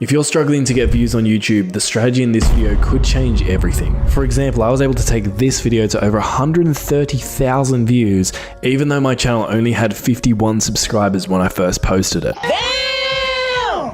If you're struggling to get views on YouTube, the strategy in this video could change everything. For example, I was able to take this video to over 130,000 views, even though my channel only had 51 subscribers when I first posted it.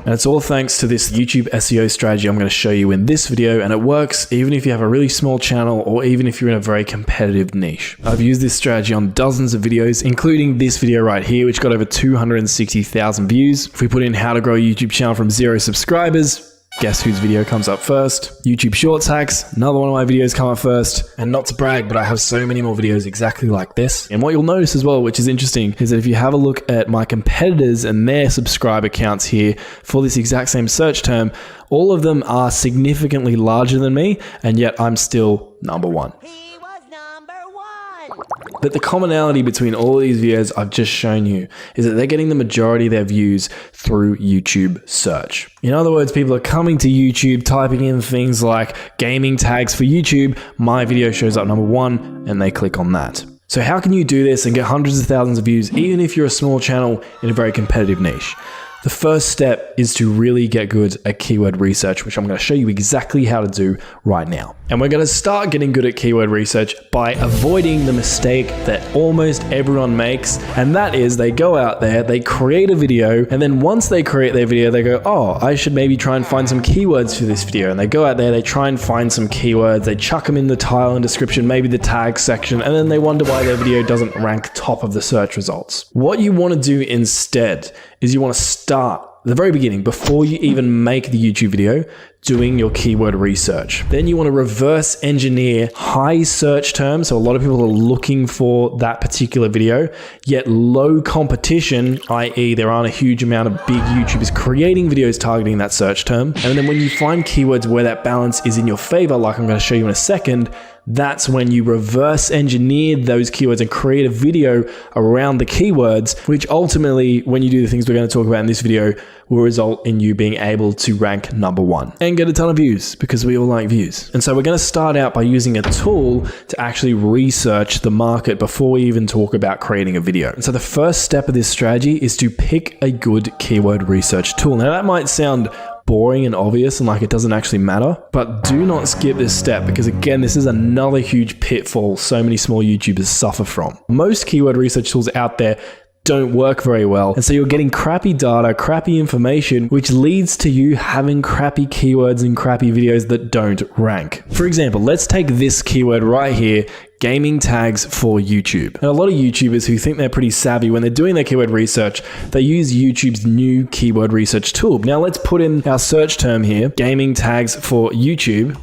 And it's all thanks to this YouTube SEO strategy I'm going to show you in this video, and it works even if you have a really small channel or even if you're in a very competitive niche. I've used this strategy on dozens of videos, including this video right here, which got over 260,000 views. If we put in how to grow a YouTube channel from 0 subscribers, guess whose video comes up first? YouTube Shorts hacks, another one of my videos come up first. And not to brag, but I have so many more videos exactly like this. And what you'll notice as well, which is interesting, is that if you have a look at my competitors and their subscriber counts here for this exact same search term, all of them are significantly larger than me, and yet I'm still number one. But the commonality between all of these videos I've just shown you is that they're getting the majority of their views through YouTube search. In other words, people are coming to YouTube, typing in things like gaming tags for YouTube, my video shows up number one, and they click on that. So how can you do this and get hundreds of thousands of views even if you're a small channel in a very competitive niche? The first step is to really get good at keyword research, which I'm going to show you exactly how to do right now. And we're going to start getting good at keyword research by avoiding the mistake that almost everyone makes. And that is they go out there, they create a video, and then once they create their video, they go, oh, I should maybe try and find some keywords for this video. And they go out there, they try and find some keywords, they chuck them in the title and description, maybe the tag section, and then they wonder why their video doesn't rank top of the search results. What you want to do instead is you want to start at the very beginning, before you even make the YouTube video, doing your keyword research. Then you want to reverse engineer high search terms. So a lot of people are looking for that particular video, yet low competition, i.e. there aren't a huge amount of big YouTubers creating videos targeting that search term. And then when you find keywords where that balance is in your favor, like I'm going to show you in a second, that's when you reverse engineer those keywords and create a video around the keywords, which ultimately, when you do the things we're going to talk about in this video, will result in you being able to rank number one and get a ton of views, because we all like views. And so we're going to start out by using a tool to actually research the market before we even talk about creating a video. And so the first step of this strategy is to pick a good keyword research tool. Now that might sound boring and obvious and like it doesn't actually matter, but do not skip this step, because again, this is another huge pitfall so many small YouTubers suffer from. Most keyword research tools out there don't work very well, and so you're getting crappy data, crappy information, which leads to you having crappy keywords and crappy videos that don't rank. For example, let's take this keyword right here, gaming tags for YouTube. And a lot of YouTubers who think they're pretty savvy, when they're doing their keyword research, they use YouTube's new keyword research tool. Now let's put in our search term here, gaming tags for YouTube.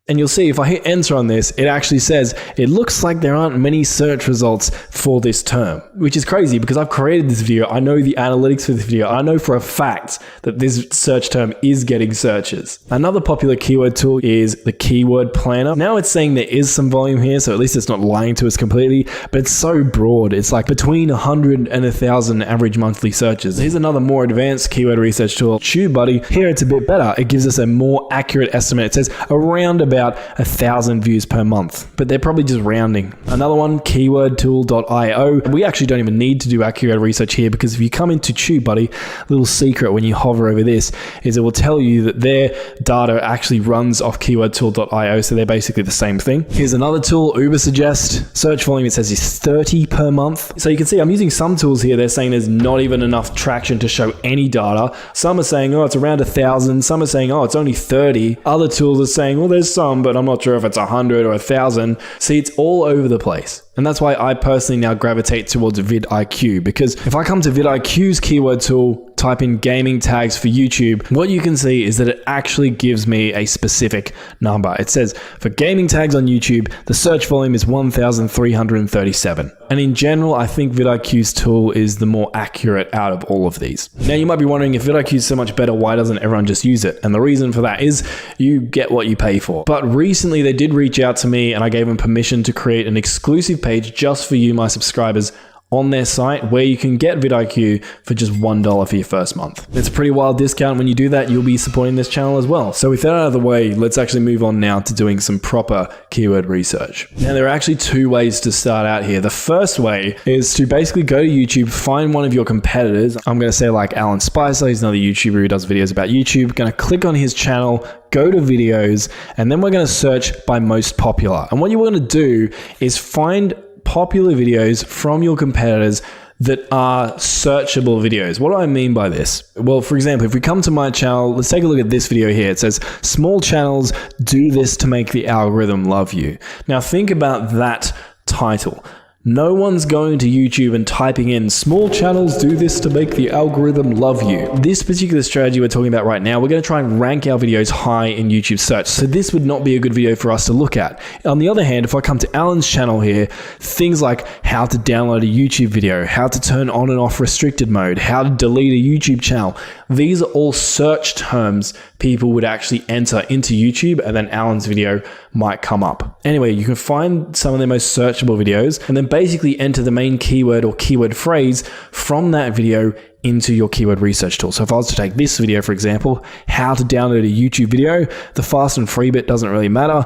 And you'll see if I hit enter on this, it actually says, it looks like there aren't many search results for this term, which is crazy because I've created this video. I know the analytics for this video. I know for a fact that this search term is getting searches. Another popular keyword tool is the keyword planner. Now it's saying there is some volume here, so at least it's not lying to us completely, but it's so broad. It's like between 100 and 1,000 average monthly searches. Here's another more advanced keyword research tool, TubeBuddy. Here it's a bit better. It gives us a more accurate estimate. It says around about 1,000 views per month, but they're probably just rounding. Another one, keywordtool.io. We actually don't even need to do our keyword research here, because if you come into TubeBuddy, little secret when you hover over this is it will tell you that their data actually runs off keywordtool.io, so they're basically the same thing. Here's another tool, Ubersuggest. Search volume, it says is 30 per month. So you can see I'm using some tools here. They're saying there's not even enough traction to show any data. Some are saying, oh, it's around 1,000. Some are saying, oh, it's only 30. Other tools are saying, well, there's some, but I'm not sure if it's 100 or 1,000. See, it's all over the place. And that's why I personally now gravitate towards vidIQ, because if I come to vidIQ's keyword tool, type in gaming tags for YouTube, what you can see is that it actually gives me a specific number. It says for gaming tags on YouTube, the search volume is 1,337. And in general, I think vidIQ's tool is the more accurate out of all of these. Now you might be wondering, if vidIQ is so much better, why doesn't everyone just use it? And the reason for that is you get what you pay for. But recently they did reach out to me and I gave them permission to create an exclusive page just for you, my subscribers, on their site where you can get vidIQ for just $1 for your first month. It's a pretty wild discount. When you do that, you'll be supporting this channel as well. So with that out of the way, let's actually move on now to doing some proper keyword research. Now, there are actually two ways to start out here. The first way is to basically go to YouTube, find one of your competitors. I'm going to say like Alan Spicer, he's another YouTuber who does videos about YouTube. Going to click on his channel, go to videos, and then we're going to search by most popular. And what you want to do is find popular videos from your competitors that are searchable videos. What do I mean by this? Well, for example, if we come to my channel, let's take a look at this video here. It says, small channels do this to make the algorithm love you. Now think about that title. No one's going to YouTube and typing in small channels do this to make the algorithm love you. This particular strategy we're talking about right now, we're going to try and rank our videos high in YouTube search. So this would not be a good video for us to look at. On the other hand, if I come to Alan's channel here, things like how to download a YouTube video, how to turn on and off restricted mode, how to delete a YouTube channel, these are all search terms people would actually enter into YouTube, and then Alan's video might come up. Anyway, you can find some of the most searchable videos and then basically enter the main keyword or keyword phrase from that video into your keyword research tool. So if I was to take this video, for example, how to download a YouTube video, the fast and free bit doesn't really matter.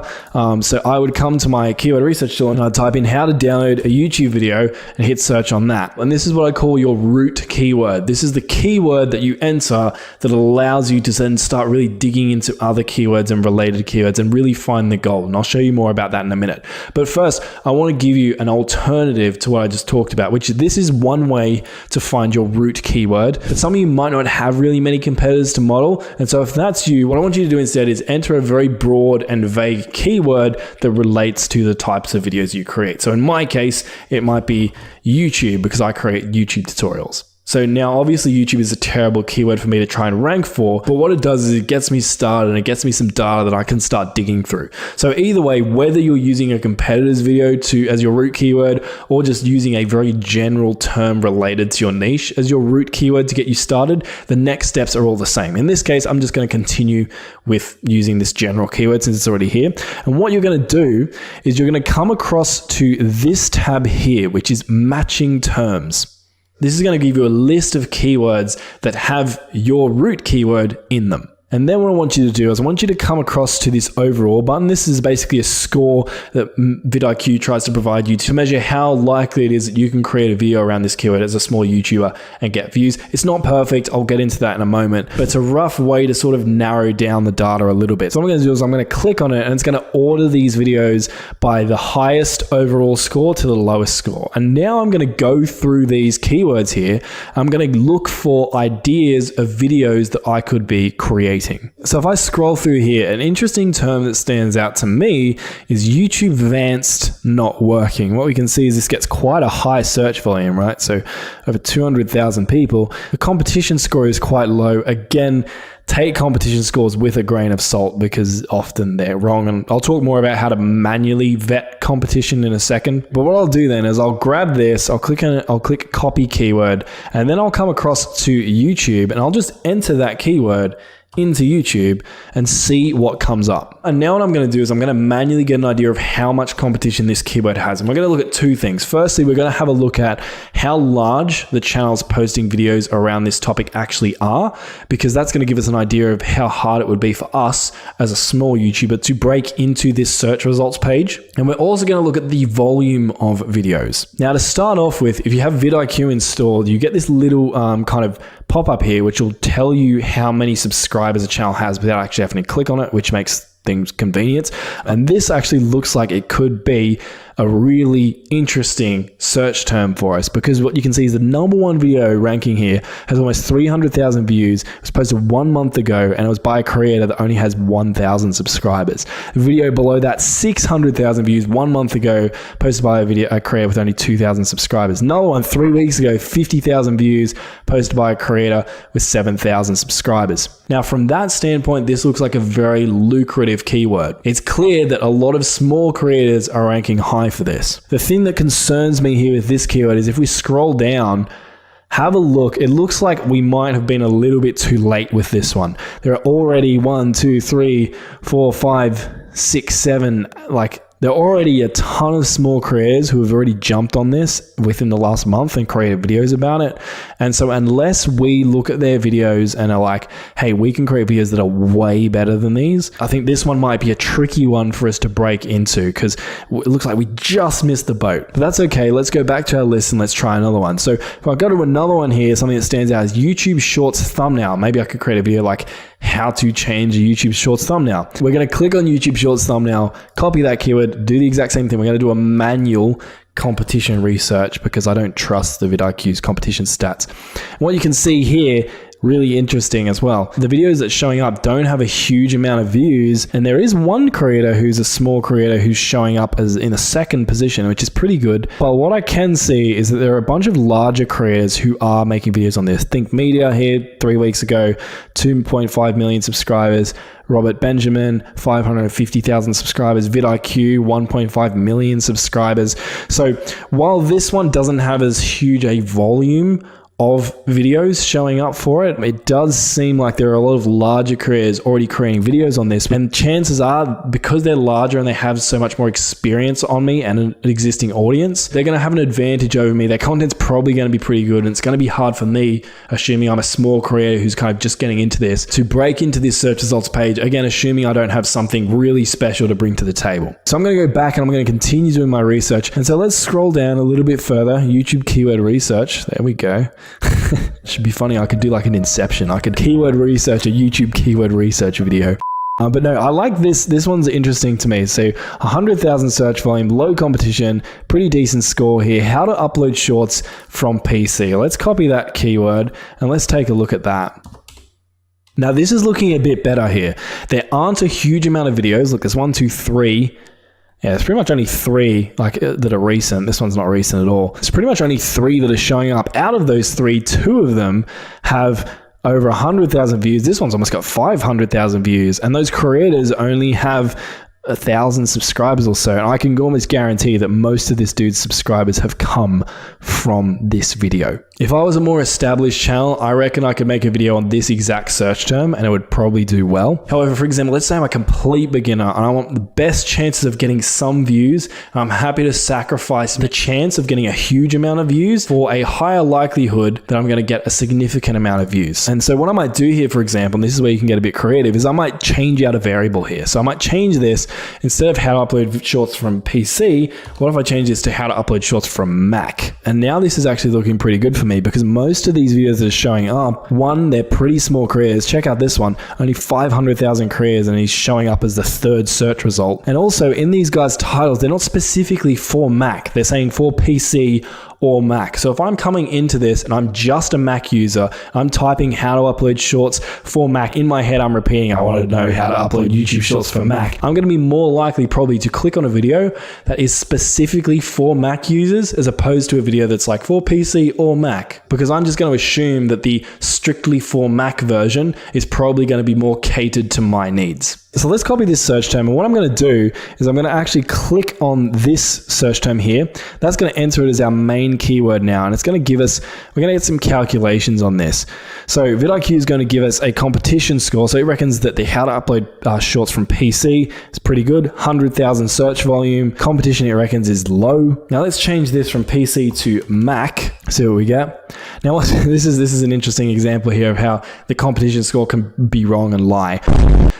So I would come to my keyword research tool and I'd type in how to download a YouTube video and hit search on that. And this is what I call your root keyword. This is the keyword that you enter that allows you to then start really digging into other keywords and related keywords and really find the gold. And I'll show you more about that in a minute. But first, I want to give you an alternative to what I just talked about, which this is one way to find your root keyword. But some of you might not have really many competitors to model. And so if that's you, what I want you to do instead is enter a very broad and vague keyword that relates to the types of videos you create. So in my case, it might be YouTube because I create YouTube tutorials. So now obviously YouTube is a terrible keyword for me to try and rank for, but what it does is it gets me started and it gets me some data that I can start digging through. So either way, whether you're using a competitor's video as your root keyword or just using a very general term related to your niche as your root keyword to get you started, the next steps are all the same. In this case, I'm just going to continue with using this general keyword since it's already here. And what you're going to do is you're going to come across to this tab here, which is matching terms. This is going to give you a list of keywords that have your root keyword in them. And then what I want you to do is I want you to come across to this overall button. This is basically a score that vidIQ tries to provide you to measure how likely it is that you can create a video around this keyword as a small YouTuber and get views. It's not perfect. I'll get into that in a moment, but it's a rough way to sort of narrow down the data a little bit. So what I'm going to do is I'm going to click on it and it's going to order these videos by the highest overall score to the lowest score. And now I'm going to go through these keywords here. I'm going to look for ideas of videos that I could be creating. So if I scroll through here, an interesting term that stands out to me is YouTube advanced not working. What we can see is this gets quite a high search volume, right? So over 200,000 people. The competition score is quite low. Again, take competition scores with a grain of salt because often they're wrong. And I'll talk more about how to manually vet competition in a second. But what I'll do then is I'll grab this, I'll click on it, I'll click copy keyword, and then I'll come across to YouTube and I'll just enter that keyword into YouTube and see what comes up. And now what I'm going to do is I'm going to manually get an idea of how much competition this keyword has. And we're going to look at two things. Firstly, we're going to have a look at how large the channels posting videos around this topic actually are, because that's going to give us an idea of how hard it would be for us as a small YouTuber to break into this search results page. And we're also going to look at the volume of videos. Now to start off with, if you have vidIQ installed, you get this little kind of pop-up here, which will tell you how many subscribers a channel has without actually having to click on it, which makes things convenient. And this actually looks like it could be a really interesting search term for us, because what you can see is the #1 video ranking here has almost 300,000 views. It was posted 1 month ago and it was by a creator that only has 1,000 subscribers. The video below that, 600,000 views 1 month ago, posted by a creator with only 2,000 subscribers. Another one 3 weeks ago, 50,000 views, posted by a creator with 7,000 subscribers. Now from that standpoint, this looks like a very lucrative keyword. It's clear that a lot of small creators are ranking high for this. The thing that concerns me here with this keyword is if we scroll down, have a look, it looks like we might have been a little bit too late with this one. There are already 1, 2, 3, 4, 5, 6, 7, like There are already a ton of small creators who have already jumped on this within the last month and created videos about it. And so unless we look at their videos and are like, hey, we can create videos that are way better than these, I think this one might be a tricky one for us to break into because it looks like we just missed the boat. But that's okay. Let's go back to our list and let's try another one. So if I go to another one here, something that stands out is YouTube Shorts thumbnail. Maybe I could create a video like how to change a YouTube Shorts thumbnail. We're going to click on YouTube Shorts thumbnail, copy that keyword, do the exact same thing. We're going to do a manual competition research because I don't trust the vidIQ's competition stats. And what you can see here, really interesting as well. The videos that's showing up don't have a huge amount of views, and there is one creator who's a small creator who's showing up as in a second position, which is pretty good. But what I can see is that there are a bunch of larger creators who are making videos on this. Think Media here 3 weeks ago, 2.5 million subscribers. Robert Benjamin, 550,000 subscribers. vidIQ, 1.5 million subscribers. So while this one doesn't have as huge a volume of videos showing up for it, it does seem like there are a lot of larger creators already creating videos on this, and chances are, because they're larger and they have so much more experience on me and an existing audience, they're going to have an advantage over me. Their content's probably going to be pretty good, and it's going to be hard for me, assuming I'm a small creator who's kind of just getting into this, to break into this search results page, again assuming I don't have something really special to bring to the table. So I'm going to go back and I'm going to continue doing my research, and so let's scroll down a little bit further. YouTube keyword research, there we go. Should be funny. I could do like an Inception. I could keyword research a YouTube keyword research video. But no, I like this. This one's interesting to me. So 100,000 search volume, low competition, pretty decent score here. How to upload shorts from PC. Let's copy that keyword and let's take a look at that. Now this is looking a bit better here. There aren't a huge amount of videos. Look, there's 1, 2, 3. Yeah, there's pretty much only 3 that are recent. This one's not recent at all. It's pretty much only 3 that are showing up. Out of those 3, 2 of them have over 100,000 views. This one's almost got 500,000 views. And those creators only have 1,000 subscribers or so. And I can almost guarantee that most of this dude's subscribers have come from this video. If I was a more established channel, I reckon I could make a video on this exact search term and it would probably do well. However, for example, let's say I'm a complete beginner and I want the best chances of getting some views. And I'm happy to sacrifice the chance of getting a huge amount of views for a higher likelihood that I'm going to get a significant amount of views. And so what I might do here, for example, and this is where you can get a bit creative, is I might change out a variable here. So I might change this, instead of how to upload shorts from PC, what if I change this to how to upload shorts from Mac? And now this is actually looking pretty good for me because most of these videos that are showing up, one, they're pretty small creators. Check out this one, only 500,000 creators, and he's showing up as the 3rd search result. And also in these guys' titles, they're not specifically for Mac. They're saying for PC or Mac. So if I'm coming into this and I'm just a Mac user, I'm typing how to upload shorts for Mac. In my head, I'm repeating, I want to know how to upload YouTube shorts for Mac. I'm going to be more likely probably to click on a video that is specifically for Mac users as opposed to a video that's like for PC or Mac, because I'm just going to assume that the strictly for Mac version is probably going to be more catered to my needs. So let's copy this search term, and what I'm going to do is I'm going to actually click on this search term here. That's going to enter it as our main keyword now, and it's going to give us, we're going to get some calculations on this. So vidIQ is going to give us a competition score. So it reckons that the how to upload shorts from PC is pretty good. 100,000 search volume. Competition it reckons is low. Now let's change this from PC to Mac. See what we get. Now this is an interesting example here of how the competition score can be wrong and lie.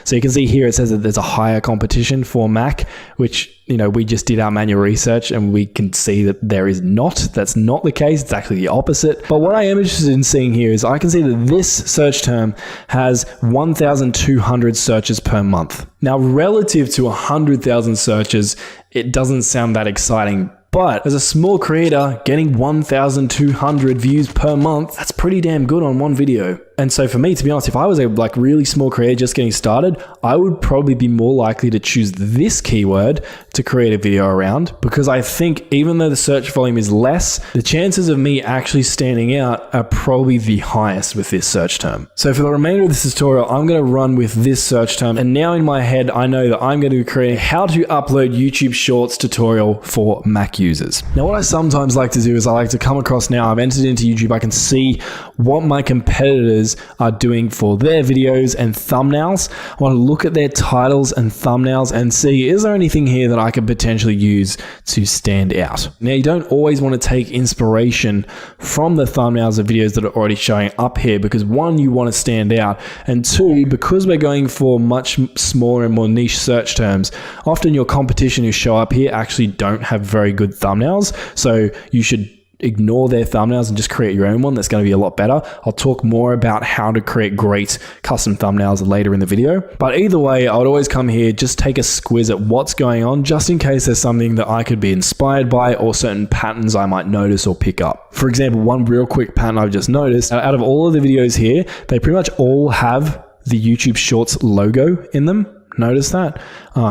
So you can see here it says that there's a higher competition for Mac, which, you know, we just did our manual research and we can see that there is not. That's not the case. It's actually the opposite. But what I am interested in seeing here is I can see that this search term has 1,200 searches per month. Now, relative to 100,000 searches, it doesn't sound that exciting. But as a small creator, getting 1,200 views per month, that's pretty damn good on one video. And so for me, to be honest, if I was a really small creator just getting started, I would probably be more likely to choose this keyword to create a video around, because I think even though the search volume is less, the chances of me actually standing out are probably the highest with this search term. So for the remainder of this tutorial, I'm going to run with this search term. And now in my head, I know that I'm going to create a how to upload YouTube Shorts tutorial for Mac users. Now, what I sometimes like to do is I like to come across, now I've entered into YouTube, I can see what my competitors YouTubers are doing for their videos and thumbnails. I want to look at their titles and thumbnails and see, is there anything here that I could potentially use to stand out? Now, you don't always want to take inspiration from the thumbnails of videos that are already showing up here because one, you want to stand out, and two, because we're going for much smaller and more niche search terms, often your competition who show up here actually don't have very good thumbnails. So you should ignore their thumbnails and just create your own one that's going to be a lot better. I'll talk more about how to create great custom thumbnails later in the video. But either way, I would always come here, just take a squiz at what's going on, just in case there's something that I could be inspired by or certain patterns I might notice or pick up. For example, one real quick pattern I've just noticed, out of all of the videos here, they pretty much all have the YouTube Shorts logo in them. Notice that,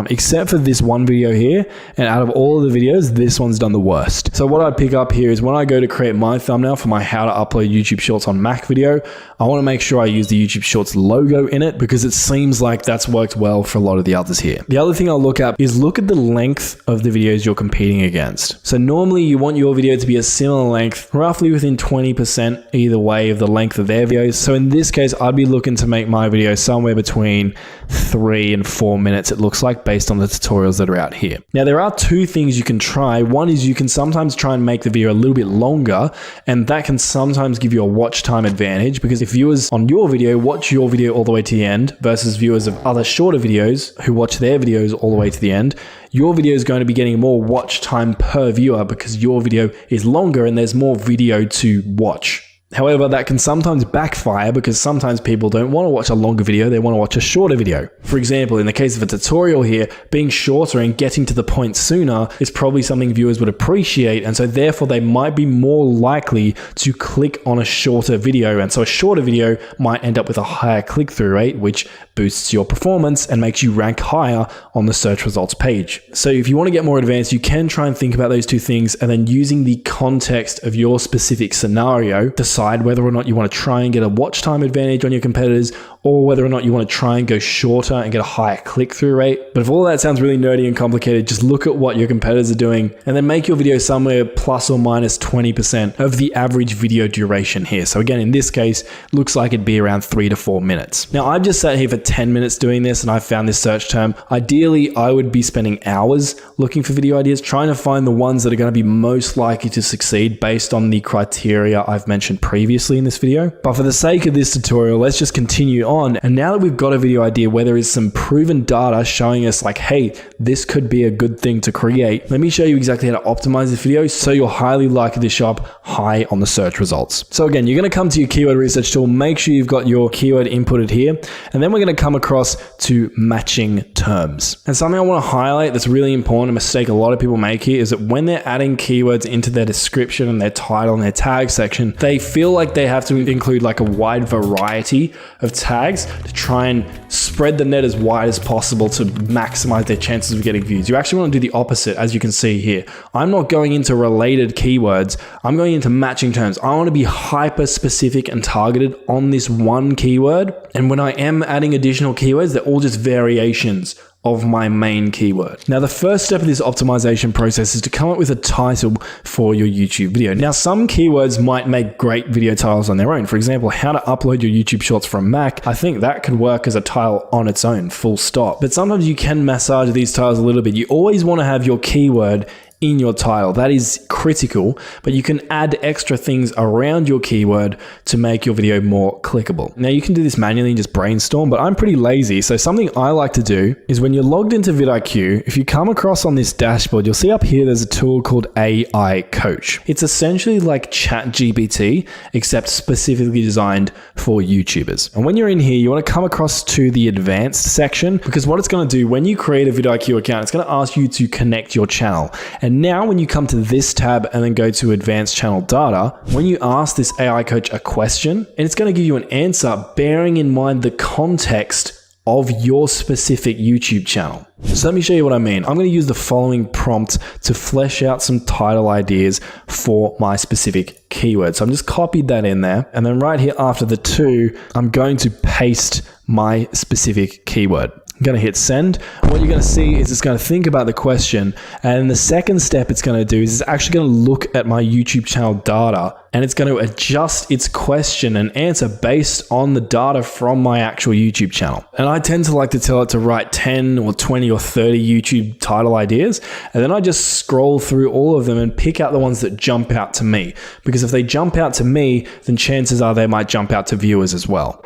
except for this one video here, and out of all of the videos, this one's done the worst. So what I'd pick up here is when I go to create my thumbnail for my how to upload YouTube Shorts on Mac video, I want to make sure I use the YouTube Shorts logo in it because it seems like that's worked well for a lot of the others here. The other thing I'll look at is look at the length of the videos you're competing against. So normally you want your video to be a similar length, roughly within 20% either way of the length of their videos. So in this case, I'd be looking to make my video somewhere between 3 and 4 minutes, it looks like, based on the tutorials that are out here. Now, there are two things you can try. One is you can sometimes try and make the video a little bit longer, and that can sometimes give you a watch time advantage, because if viewers on your video watch your video all the way to the end versus viewers of other shorter videos who watch their videos all the way to the end, your video is going to be getting more watch time per viewer because your video is longer and there's more video to watch. However, that can sometimes backfire because sometimes people don't want to watch a longer video, they want to watch a shorter video. For example, in the case of a tutorial here, being shorter and getting to the point sooner is probably something viewers would appreciate, and so therefore they might be more likely to click on a shorter video, and so a shorter video might end up with a higher click-through rate, which boosts your performance and makes you rank higher on the search results page. So if you want to get more advanced, you can try and think about those two things, and then using the context of your specific scenario, decide whether or not you want to try and get a watch time advantage on your competitors, or whether or not you want to try and go shorter and get a higher click-through rate. But if all that sounds really nerdy and complicated, just look at what your competitors are doing and then make your video somewhere plus or minus 20% of the average video duration here. So again, in this case, looks like it'd be around 3 to 4 minutes. Now, I've just sat here for 10 minutes doing this and I found this search term. Ideally, I would be spending hours looking for video ideas, trying to find the ones that are going to be most likely to succeed based on the criteria I've mentioned previously in this video. But for the sake of this tutorial, let's just continue on. And now that we've got a video idea where there is some proven data showing us like, hey, this could be a good thing to create, let me show you exactly how to optimize this video so you're highly likely to show up high on the search results. So again, you're going to come to your keyword research tool, make sure you've got your keyword inputted here, and then we're going to come across to matching terms. And something I want to highlight that's really important, a mistake a lot of people make here, is that when they're adding keywords into their description and their title and their tag section, they feel like they have to include like a wide variety of tags to try and spread the net as wide as possible to maximize their chances of getting views. You actually want to do the opposite, as you can see here. I'm not going into related keywords, I'm going into matching terms. I want to be hyper specific and targeted on this one keyword. And when I am adding additional keywords, they're all just variations of my main keyword. Now, the first step of this optimization process is to come up with a title for your YouTube video. Now, some keywords might make great video titles on their own. For example, how to upload your YouTube Shorts from Mac. I think that could work as a title on its own, full stop. But sometimes you can massage these titles a little bit. You always want to have your keyword in your title. That is critical, but you can add extra things around your keyword to make your video more clickable. Now, you can do this manually and just brainstorm, but I'm pretty lazy. So something I like to do is when you're logged into vidIQ, if you come across on this dashboard, you'll see up here there's a tool called AI Coach. It's essentially like ChatGPT, except specifically designed for YouTubers. And when you're in here, you want to come across to the advanced section, because what it's going to do when you create a vidIQ account, it's going to ask you to connect your channel. And now when you come to this tab and then go to advanced channel data, when you ask this AI Coach a question, and it's going to give you an answer bearing in mind the context of your specific YouTube channel. So let me show you what I mean. I'm going to use the following prompt to flesh out some title ideas for my specific keyword. So I'm just copied that in there. And then right here after the 2, I'm going to paste my specific keyword. I'm going to hit send. What you're going to see is it's going to think about the question. And the second step it's going to do is it's actually going to look at my YouTube channel data, and it's going to adjust its question and answer based on the data from my actual YouTube channel. And I tend to like to tell it to write 10 or 20 or 30 YouTube title ideas. And then I just scroll through all of them and pick out the ones that jump out to me. Because if they jump out to me, then chances are they might jump out to viewers as well.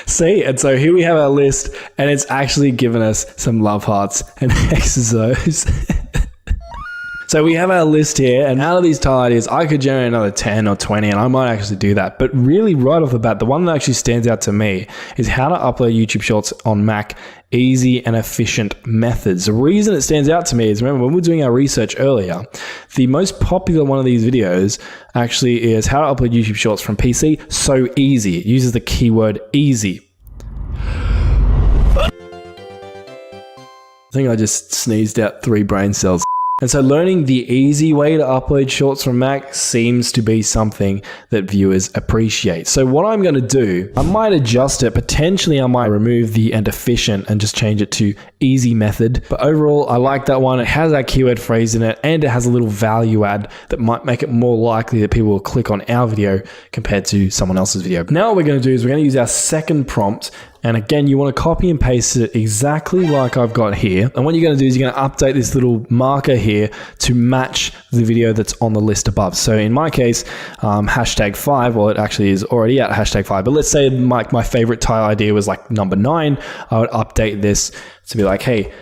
See, and so here we have our list, and it's actually given us some love hearts and exos. So we have our list here, and out of these title ideas, I could generate another 10 or 20, and I might actually do that. But really, right off the bat, the one that actually stands out to me is how to upload YouTube Shorts on Mac, easy and efficient methods. The reason it stands out to me is, remember, when we were doing our research earlier, the most popular one of these videos actually is how to upload YouTube Shorts from PC so easy. It uses the keyword easy. I think I just sneezed out 3 brain cells. And so learning the easy way to upload shorts from Mac seems to be something that viewers appreciate. So what I'm going to do, I might adjust it. Potentially I might remove the and efficient and just change it to easy method. But overall, I like that one. It has that keyword phrase in it, and it has a little value add that might make it more likely that people will click on our video compared to someone else's video. Now what we're going to do is we're going to use our second prompt. And again, you want to copy and paste it exactly like I've got here. And what you're going to do is you're going to update this little marker here to match the video that's on the list above. So in my case, #5, well, it actually is already at #5. But let's say my favorite title idea was like number 9. I would update this to be like, hey,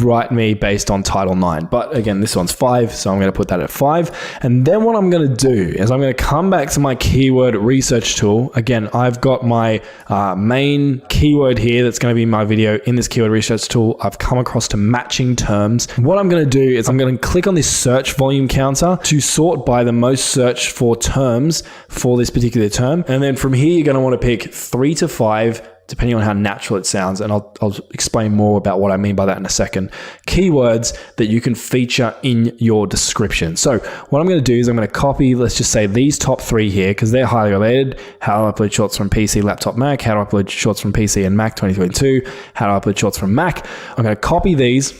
write me based on title 9. But again, this one's 5, so I'm going to put that at 5. And then what I'm going to do is I'm going to come back to my keyword research tool. Again, I've got my main keyword here that's going to be my video in this keyword research tool. I've come across to matching terms. What I'm going to do is I'm going to click on this search volume counter to sort by the most searched for terms for this particular term. And then from here, you're going to want to pick 3 to 5, depending on how natural it sounds, and I'll explain more about what I mean by that in a second, keywords that you can feature in your description. So what I'm going to do is I'm going to copy, let's just say these top 3 here, because they're highly related. How to upload shorts from PC, laptop, Mac, how to upload shorts from PC and Mac 2022, how to upload shorts from Mac. I'm going to copy these.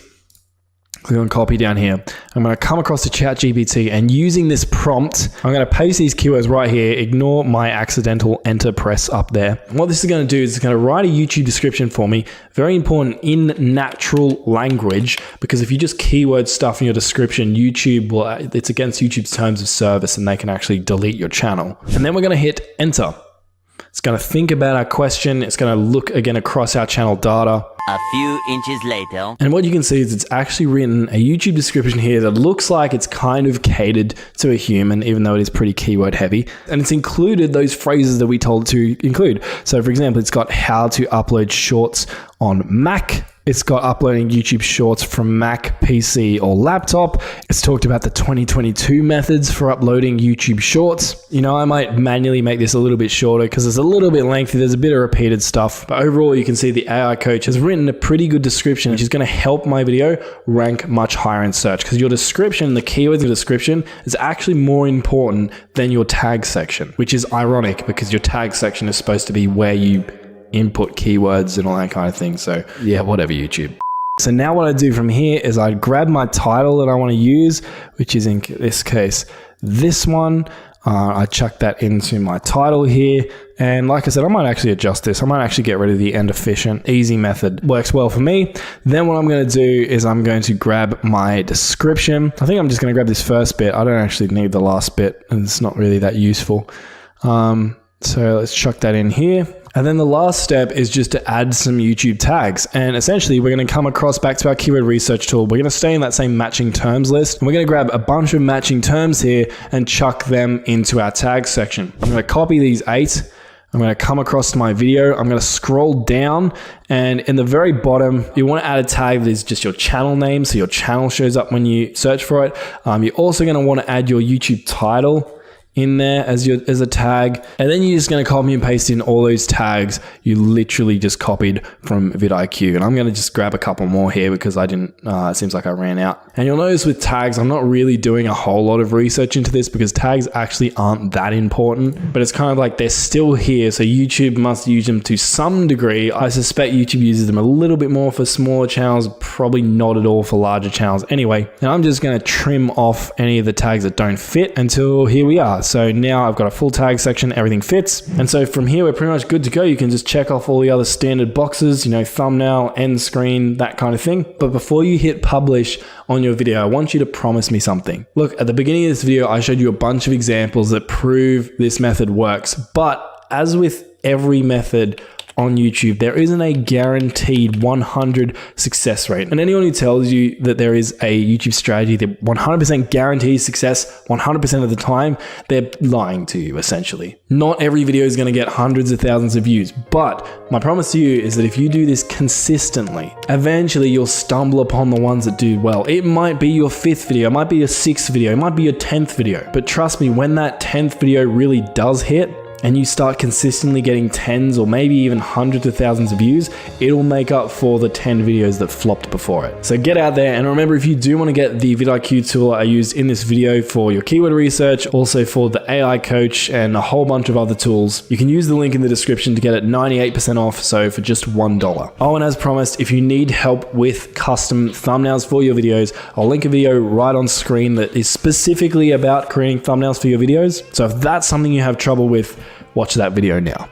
Click on copy down here. I'm going to come across to ChatGPT, and using this prompt, I'm going to paste these keywords right here. Ignore my accidental enter press up there. And what this is going to do is it's going to write a YouTube description for me. Very important, in natural language, because if you just keyword stuff in your description, YouTube will, it's against YouTube's terms of service, and they can actually delete your channel. And then we're going to hit enter. It's going to think about our question. It's going to look again across our channel data. A few inches later. And what you can see is it's actually written a YouTube description here that looks like it's kind of catered to a human, even though it is pretty keyword heavy. And it's included those phrases that we told it to include. So for example, it's got how to upload shorts on Mac. It's got uploading YouTube Shorts from Mac, PC, or laptop. It's talked about the 2022 methods for uploading YouTube Shorts. You know, I might manually make this a little bit shorter because it's a little bit lengthy. There's a bit of repeated stuff. But overall, you can see the AI coach has written a pretty good description, which is going to help my video rank much higher in search, because your description, the keywords in the description, is actually more important than your tag section, which is ironic because your tag section is supposed to be where you input keywords and all that kind of thing. So yeah, whatever, YouTube. So now what I do from here is I grab my title that I want to use, which is in this case, this one. I chuck that into my title here. And like I said, I might actually adjust this. I might actually get rid of the end efficient. Easy method works well for me. Then what I'm going to do is I'm going to grab my description. I think I'm just going to grab this first bit. I don't actually need the last bit, and it's not really that useful. So let's chuck that in here. And then the last step is just to add some YouTube tags. And essentially, we're going to come across back to our keyword research tool. We're going to stay in that same matching terms list. And we're going to grab a bunch of matching terms here and chuck them into our tag section. I'm going to copy these 8. I'm going to come across to my video. I'm going to scroll down, and in the very bottom, you want to add a tag that is just your channel name, so your channel shows up when you search for it. You're also going to want to add your YouTube title in there as a tag, and then you're just going to copy and paste in all those tags you literally just copied from vidIQ. And I'm going to just grab a couple more here because I didn't, it seems like I ran out. And you'll notice with tags, I'm not really doing a whole lot of research into this because tags actually aren't that important, but it's kind of like they're still here, so YouTube must use them to some degree. I suspect YouTube uses them a little bit more for smaller channels, probably not at all for larger channels anyway. And I'm just going to trim off any of the tags that don't fit until here we are. So now I've got a full tag section, everything fits. And so from here, we're pretty much good to go. You can just check off all the other standard boxes, you know, thumbnail, end screen, that kind of thing. But before you hit publish on your video, I want you to promise me something. Look, at the beginning of this video, I showed you a bunch of examples that prove this method works. But as with every method on YouTube, there isn't a guaranteed 100 success rate. And anyone who tells you that there is a YouTube strategy that 100% guarantees success 100% of the time, they're lying to you, essentially. Not every video is going to get hundreds of thousands of views, but my promise to you is that if you do this consistently, eventually you'll stumble upon the ones that do well. It might be your 5th video, it might be your 6th video, it might be your 10th video, but trust me, when that 10th video really does hit, and you start consistently getting tens or maybe even hundreds of thousands of views, it'll make up for the 10 videos that flopped before it. So get out there, and remember, if you do want to get the vidIQ tool I used in this video for your keyword research, also for the AI coach and a whole bunch of other tools, you can use the link in the description to get it 98% off, so for just $1. Oh, and as promised, if you need help with custom thumbnails for your videos, I'll link a video right on screen that is specifically about creating thumbnails for your videos. So if that's something you have trouble with, watch that video now.